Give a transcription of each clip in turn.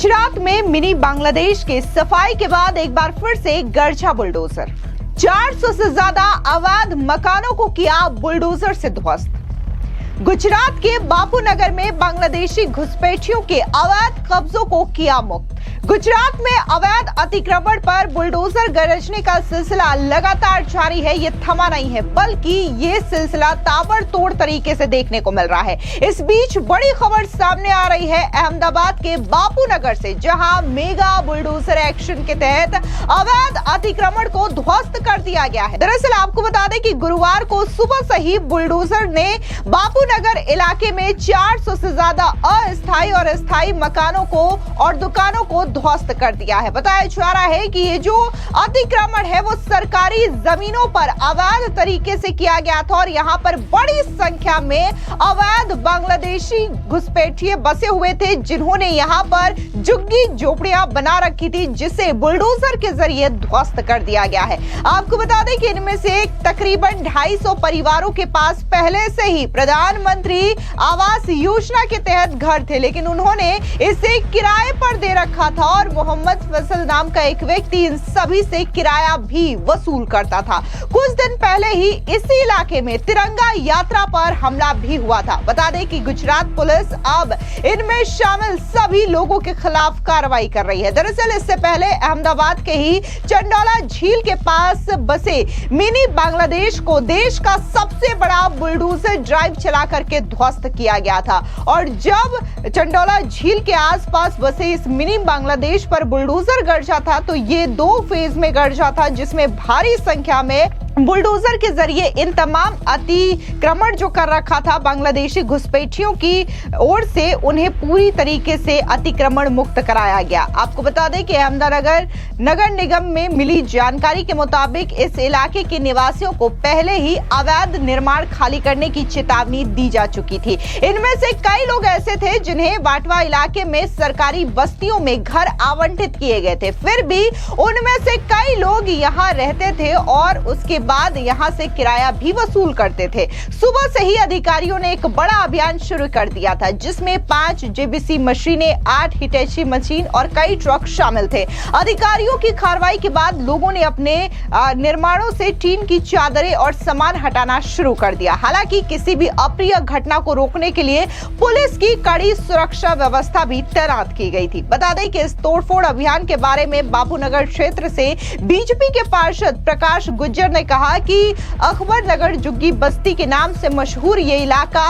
गुजरात में मिनी बांग्लादेश के सफाई के बाद एक बार फिर से गरजा बुलडोजर। 400 से ज्यादा अवैध मकानों को किया बुलडोजर से ध्वस्त। गुजरात के बापूनगर में बांग्लादेशी घुसपैठियों के अवैध कब्जों को किया मुक्त। गुजरात में अवैध अतिक्रमण पर बुलडोजर गरजने का सिलसिला लगातार जारी है। ये थमा नहीं है, बल्कि ये सिलसिला ताबड़तोड़ तरीके से देखने को मिल रहा है। इस बीच बड़ी खबर सामने आ रही है अहमदाबाद के बापूनगर से, जहां मेगा बुलडोजर एक्शन के तहत अवैध अतिक्रमण को ध्वस्त कर दिया गया है। दरअसल आपको बता दें कि गुरुवार को सुबह से ही बुलडोजर ने बापूनगर इलाके में 400 से ज्यादा अस्थायी और स्थायी मकानों को और दुकानों को ध्वस्त कर दिया है। बताया जा रहा है कि ये जो अतिक्रमण है वो सरकारी जमीनों पर अवैध तरीके से किया गया था और यहाँ पर बड़ी संख्या में अवैध बांग्लादेशी घुसपैठिए बसे हुए थे, जिन्होंने यहाँ पर झुग्गी झोपड़ियां बना रखी थी, जिसे बुलडोजर के जरिए ध्वस्त कर दिया गया है। आपको बता दें कि इनमें से तकरीबन 250 परिवारों के पास पहले से ही प्रधानमंत्री आवास योजना के तहत घर थे, लेकिन उन्होंने इसे किराए पर दे रखा था और मोहम्मद फैसल नाम का एक व्यक्ति इन सभी से किराया भी वसूल करता था। कुछ दिन पहले ही इसी इलाके में तिरंगा यात्रा पर हमला भी हुआ था। बता दें कि गुजरात पुलिस अब इनमें शामिल सभी लोगों के खिलाफ कार्रवाई कर रही है। दरअसल इससे पहले अहमदाबाद के ही चंडोला झील के पास बसे मिनी बांग्लादेश को देश का सबसे बड़ा बुलडोजर ड्राइव चला करके ध्वस्त किया गया था। और जब चंडोला झील के आसपास बसे इस मिनी बांग्लादेश पर बुलडोजर गरजा था, तो ये 2 फेज में गरजा था, जिसमें भारी संख्या में बुलडोजर के जरिए इन तमाम अतिक्रमण जो कर रखा था बांग्लादेशी घुसपैठियों की ओर से, उन्हें पूरी तरीके से अतिक्रमण मुक्त कराया गया। आपको बता दें कि अहमदनगर नगर निगम में मिली जानकारी के मुताबिक इस इलाके के निवासियों को पहले ही अवैध निर्माण खाली करने की चेतावनी दी जा चुकी थी। इनमें से कई लोग ऐसे थे जिन्हें बाटवा इलाके में सरकारी बस्तियों में घर आवंटित किए गए थे, फिर भी उनमें से कई लोग यहाँ रहते थे और उसके बाद यहां से किराया भी वसूल करते थे। सुबह से ही अधिकारियों ने एक बड़ा अभियान शुरू कर दिया था, जिसमें 5 जेबीसी मशीनें, 8 हिटैची मशीन और कई ट्रक शामिल थे। अधिकारियों की कार्रवाई के बाद लोगों ने अपने निर्माणों से टीन की चादरें और सामान हटाना शुरू कर दिया। हालांकि किसी भी अप्रिय घटना को रोकने के लिए पुलिस की कड़ी सुरक्षा व्यवस्था भी तैनात की गई थी। बता दें कि इस तोड़फोड़ अभियान के बारे में बापूनगर क्षेत्र से बीजेपी के पार्षद प्रकाश गुज्जर ने कहा कि अकबर नगर झुग्गी बस्ती के नाम से मशहूर ये इलाका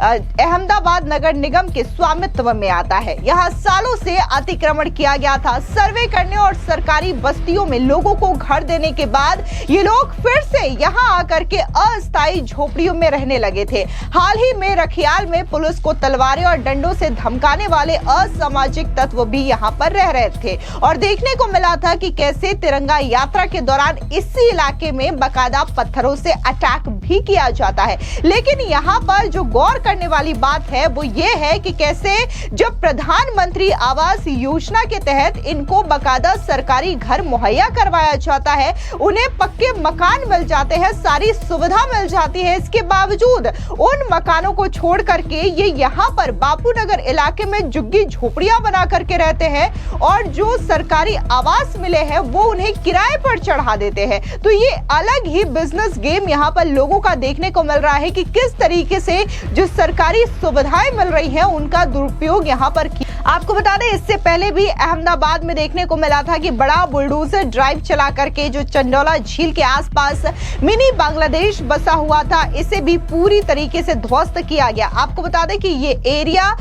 अहमदाबाद नगर निगम के स्वामित्व में आता है। यहाँ सालों से अतिक्रमण किया गया था। सर्वे करने और सरकारी बस्तियों में लोगों को घर देने के बाद ये लोग फिर से यहाँ आकर के अस्थायी झोपड़ियों में रहने लगे थे। हाल ही में रखियाल में पुलिस को तलवारें और डंडों से धमकाने वाले असामाजिक तत्व भी यहाँ पर रह रहे थे और देखने को मिला था कि कैसे तिरंगा यात्रा के दौरान इसी इलाके में बाकायदा पत्थरों से अटैक भी किया जाता है। लेकिन यहाँ पर जो गौर करने वाली बात है वो ये है कि कैसे जब प्रधानमंत्री आवास योजना के तहत इनको बाकायदा सरकारी घर मुहैया करवाया जाता है, उन्हें पक्के मकान मिल जाते हैं, सारी सुविधा मिल जाती है, इसके बावजूद उन मकानों को छोड़ करके ये यहाँ पर बापूनगर इलाके में झुग्गी झोपड़ियां बना करके रहते हैं और जो सरकारी आवास मिले हैं वो उन्हें किराए पर चढ़ा देते हैं। तो ये अलग ही बिजनेस गेम यहाँ पर लोगों का देखने को मिल रहा है कि किस तरीके से जो सरकारी सुविधाएं मिल रही हैं उनका दुरुपयोग यहाँ पर किया। आपको बता दें इससे पहले भी अहमदाबाद में देखने को मिला था कि बड़ा बुलडोजर ड्राइव चला करके जो चंडोला झील के आसपास मिनी बांग्लादेश बसा हुआ था, इसे भी पूरी तरीके से ध्वस्त किया गया। आपको बता दें कि ये एरिया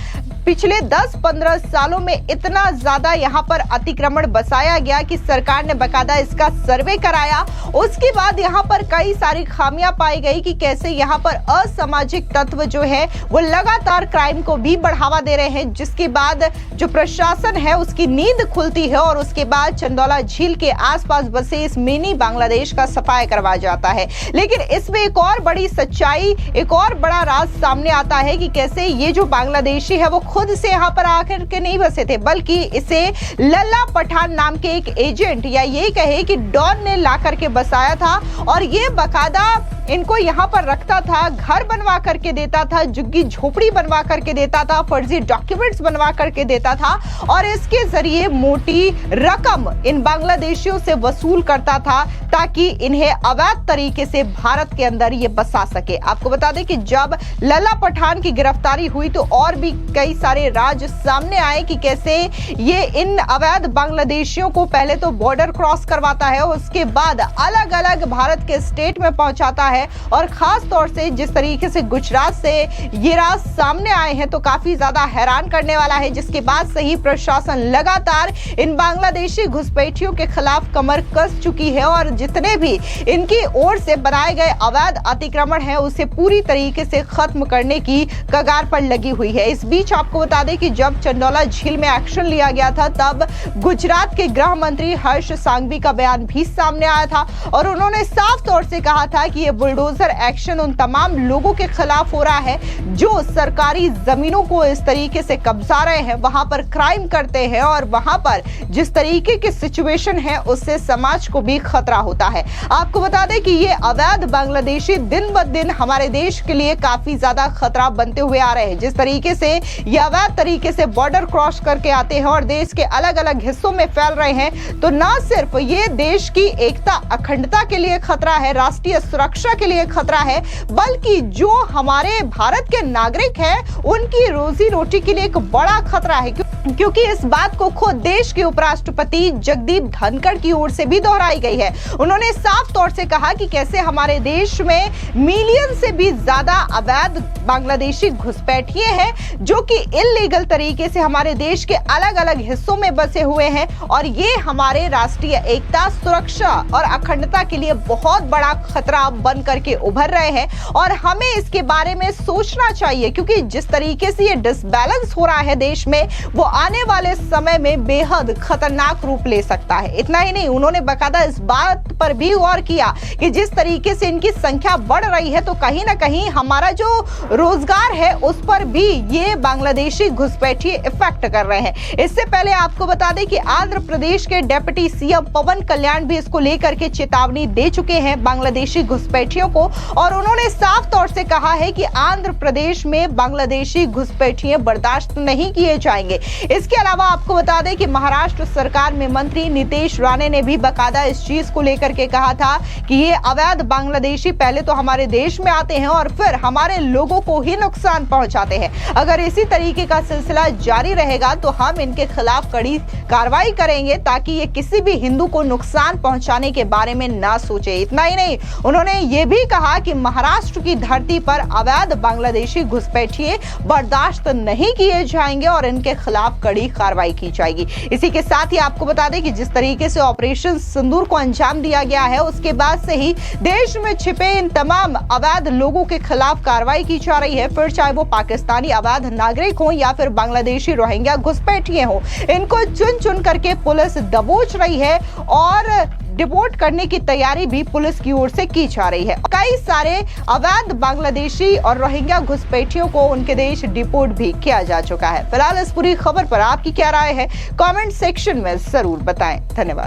पिछले 10-15 सालों में इतना ज्यादा यहाँ पर अतिक्रमण बसाया गया कि सरकार ने बाकायदा इसका सर्वे कराया। उसके बाद यहाँ पर कई सारी खामियां पाई गई कि कैसे यहाँ पर असामाजिक तत्व जो है वो लगातार क्राइम को भी बढ़ावा दे रहे हैं, जिसके बाद जो प्रशासन है उसकी नींद खुलती है और उसके बाद चंडोला झील के आसपास बसे इस मिनी बांग्लादेश का सफाया करवाया जाता है। लेकिन इसमें एक और बड़ी सच्चाई, एक और बड़ा राज सामने आता है कि कैसे ये जो बांग्लादेशी है वो खुद से यहाँ पर आकर के नहीं बसे थे, बल्कि इसे लल्ला पठान नाम के एक एजेंट या ये कहे कि डॉन ने ला करके बसाया था और ये बाकायदा इनको यहाँ पर रखता था, घर बनवा करके देता था, झुग्गी झोपड़ी बनवा करके देता था, फर्जी डॉक्यूमेंट्स बनवा करके देता था और इसके जरिए मोटी रकम इन बांग्लादेशियों से वसूल करता था ताकि इन्हें अवैध तरीके से भारत के अंदर ये बसा सके। आपको बता दें कि जब लल्ला पठान की गिरफ्तारी हुई तो और भी कई सारे राज सामने आए कि कैसे ये इन अवैध बांग्लादेशियों को पहले तो बॉर्डर क्रॉस करवाता है, उसके बाद अलग अलग भारत के स्टेट में पहुंचाता है और खास तौर से जिस तरीके से गुजरात से ये राज सामने आए हैं तो काफी ज्यादा हैरान करने वाला है, जिसके बाद से ही प्रशासन लगातार इन बांग्लादेशी घुसपैठियों के खिलाफ कमर कस चुकी है और जितने भी इनकी ओर से बनाए गए अवैध अतिक्रमण है उसे पूरी तरीके से खत्म करने की कगार पर लगी हुई है। इस बीच आपको बता दें कि जब चंदौला झील में एक्शन लिया गया था तब गुजरात के गृह मंत्री हर्ष सांघवी का बयान भी सामने आया था और उन्होंने साफ तौर से कहा था कि यह बुलडोजर एक्शन उन तमाम लोगों के खिलाफ हो रहा है जो सरकारी जमीनों को इस तरीके से कब्जा रहे हैं, वहां पर क्राइम करते हैं और वहां पर जिस तरीके की सिचुएशन है उससे समाज को भी खतरा होता है। आपको बता दें कि ये अवैध बांग्लादेशी दिन ब दिन हमारे देश के लिए काफी ज्यादा खतरा बनते हुए आ रहे हैं। जिस तरीके से ये अवैध तरीके से बॉर्डर क्रॉस करके आते हैं और देश के अलग अलग हिस्सों में फैल रहे हैं तो ना सिर्फ ये देश की एकता अखंडता के लिए खतरा है, राष्ट्रीय सुरक्षा के लिए खतरा है, बल्कि जो हमारे भारत के नागरिक हैं उनकी रोजी रोटी के लिए एक बड़ा खतरा है, क्योंकि इस बात को खुद देश के उपराष्ट्रपति जगदीप धनखड़ की ओर से भी दोहराई गई है। उन्होंने साफ तौर से कहा कि कैसे हमारे देश में मिलियन से भी ज्यादा अवैध बांग्लादेशी घुसपैठिए हैं जो कि इल्लीगल तरीके से हमारे देश के अलग अलग हिस्सों में बसे हुए हैं और ये हमारे राष्ट्रीय एकता, सुरक्षा और अखंडता के लिए बहुत बड़ा खतरा बन करके उभर रहे हैं और हमें इसके बारे में सोचना चाहिए, क्योंकि जिस तरीके से ये डिसबैलेंस हो रहा है देश में वो आने वाले समय में बेहद खतरनाक रूप ले सकता है। इतना ही नहीं, उन्होंने बकायदा इस बात पर भी गौर किया कि जिस तरीके से इनकी संख्या बढ़ रही है तो कहीं ना कहीं हमारा जो रोजगार है उस पर भी ये बांग्लादेशी घुसपैठिए इफेक्ट कर रहे हैं। इससे पहले आपको बता दें कि आंध्र प्रदेश के डिप्टी सीएम पवन कल्याण भी इसको लेकर के चेतावनी दे चुके हैं बांग्लादेशी घुसपैठियों को और उन्होंने साफ तौर से कहा है कि आंध्र प्रदेश में बांग्लादेशी घुसपैठिए बर्दाश्त नहीं किए जाएंगे। इसके अलावा आपको बता दें कि महाराष्ट्र सरकार में मंत्री नीतीश राणे ने भी बकायदा इस चीज को लेकर के कहा था कि ये अवैध बांग्लादेशी पहले तो हमारे देश में आते हैं और फिर हमारे लोगों को ही नुकसान पहुंचाते हैं। अगर इसी तरीके का सिलसिला जारी रहेगा तो हम इनके खिलाफ कड़ी कार्रवाई करेंगे ताकि ये किसी भी हिंदू को नुकसान पहुंचाने के बारे में ना सोचे। इतना ही नहीं, उन्होंने ये भी कहा कि महाराष्ट्र की धरती पर अवैध बांग्लादेशी घुसपैठिए बर्दाश्त नहीं किए जाएंगे और इनके खिलाफ कड़ी कार्रवाई की जाएगी। इसी के साथ ही आपको बता दें कि जिस तरीके से ऑपरेशन सिंदूर को अंजाम दिया गया है उसके बाद से ही देश में छिपे इन तमाम अवैध लोगों के खिलाफ कार्रवाई की जा रही है, फिर चाहे वो पाकिस्तानी अवैध नागरिक हो या फिर बांग्लादेशी रोहिंग्या घुसपैठिए हो। इनको चुन चुन करके पुलिस दबोच रही है और डिपोर्ट करने की तैयारी भी पुलिस की ओर से की जा रही है। कई सारे अवैध बांग्लादेशी और रोहिंग्या घुसपैठियों को उनके देश डिपोर्ट भी किया जा चुका है। फिलहाल इस पूरी खबर पर आपकी क्या राय है, कमेंट सेक्शन में जरूर बताएं। धन्यवाद।